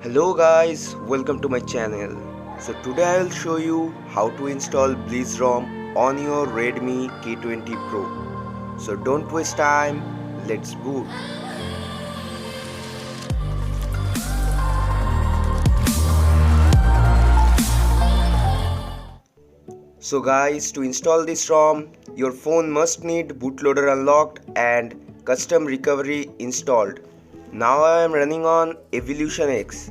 Hello guys, welcome to my channel. So today I will show you how to install Bliss ROM on your Redmi K20 Pro. So don't waste time, let's boot. So guys, to install this ROM, your phone must need bootloader unlocked and custom recovery installed. Now I am running on Evolution X.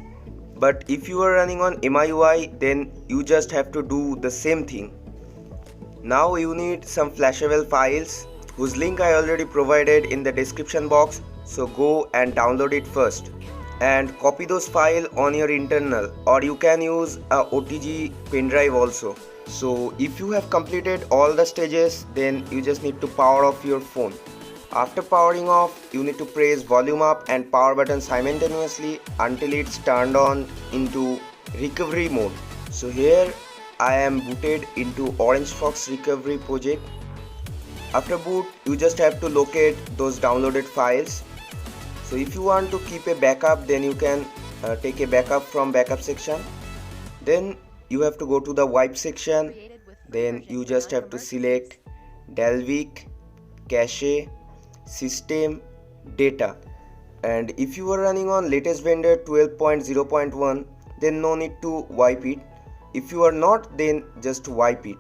But if you are running on MIUI, then you just have to do the same thing. Now you need some Flashable files whose link I already provided in the description box, so go and download it first and copy those files on your internal, or you can use a OTG pen drive also. So if you have completed all the stages, then you just need to power off your phone. After powering off, you need to press volume up and power button simultaneously until it's turned on into recovery mode. So here I am booted into OrangeFox recovery project. After boot, you just have to locate those downloaded files. So if you want to keep a backup, then you can take a backup from backup section. Then you have to go to the wipe section. Then you just have to select Dalvik, cache, system, data. And if you are running on latest vendor 12.0.1, then no need to wipe it. If you are not, then just wipe it.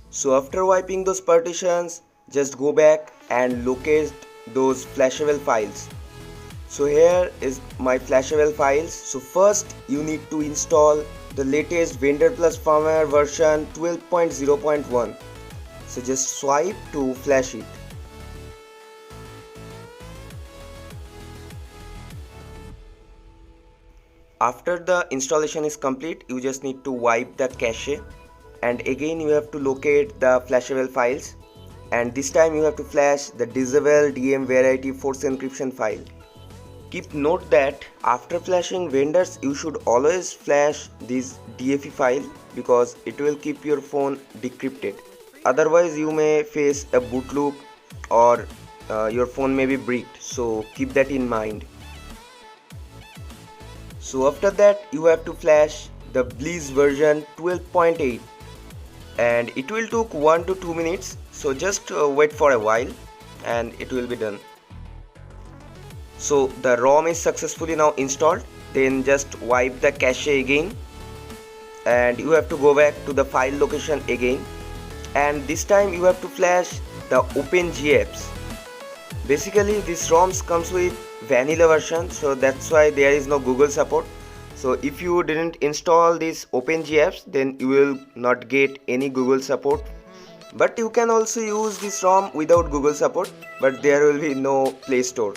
So after wiping those partitions, just go back and locate those Flashable files. So here is my Flashable files. So first you need to install the latest Vendor Plus firmware version 12.0.1. So just swipe to flash it. After the installation is complete, you just need to wipe the cache, and again you have to locate the Flashable files, and this time you have to flash the Disable DM Variety Force Encryption file. Keep note that after flashing vendors, you should always flash this DFE file because it will keep your phone decrypted. Otherwise you may face a boot loop or your phone may be bricked, so keep that in mind. So after that you have to flash the Bliss version 12.8, and it will take 1 to 2 minutes, so just wait for a while and it will be done. So the ROM is successfully now installed. Then just wipe the cache again and you have to go back to the file location again, and this time you have to flash the OpenGApps. Basically this ROMs comes with vanilla version, so that's why there is no Google support. So if you didn't install this OpenGApps, then you will not get any Google support. But you can also use this ROM without Google support, but there will be no Play Store.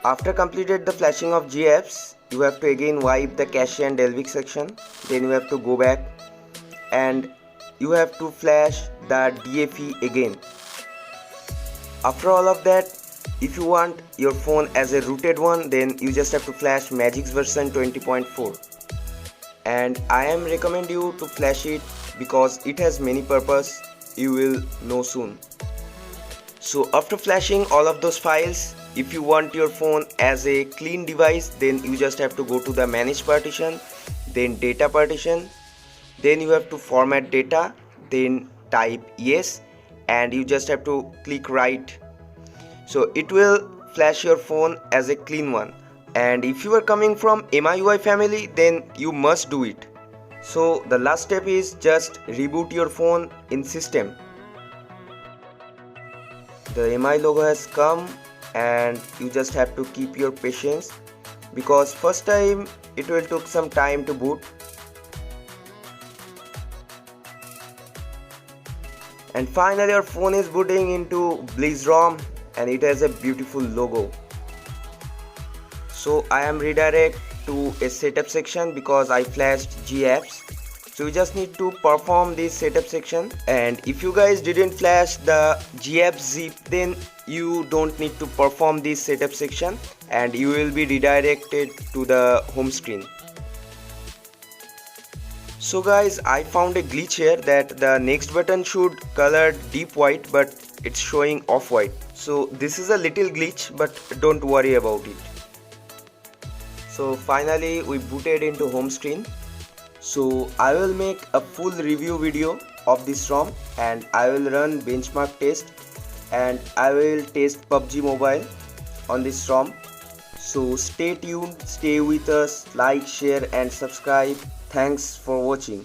After completed the flashing of GApps, you have to again wipe the cache and Dalvik section. Then you have to go back and you have to flash the DFE again. After all of that, if you want your phone as a rooted one, then you just have to flash Magix version 20.4, and I am recommend you to flash it because it has many purpose, you will know soon. So after flashing all of those files, if you want your phone as a clean device, then you just have to go to the manage partition, then data partition, then you have to format data, then type yes, and you just have to click right. So it will flash your phone as a clean one, and if you are coming from MIUI family, then you must do it. So the last step is just reboot your phone in system. The MI logo has come and you just have to keep your patience because first time it will take some time to boot. And finally your phone is booting into Bliss ROM and it has a beautiful logo. So I am redirect to a setup section because I flashed GApps. So you just need to perform this setup section, and if you guys didn't flash the GApps zip, then you don't need to perform this setup section and you will be redirected to the home screen. So guys, I found a glitch here that the next button should color deep white but it's showing off white. So this is a little glitch, but don't worry about it. So finally we booted into home screen. So I will make a full review video of this ROM and I will run benchmark test and I will test PUBG Mobile on this ROM. So stay tuned, stay with us, like, share and subscribe. Thanks for watching.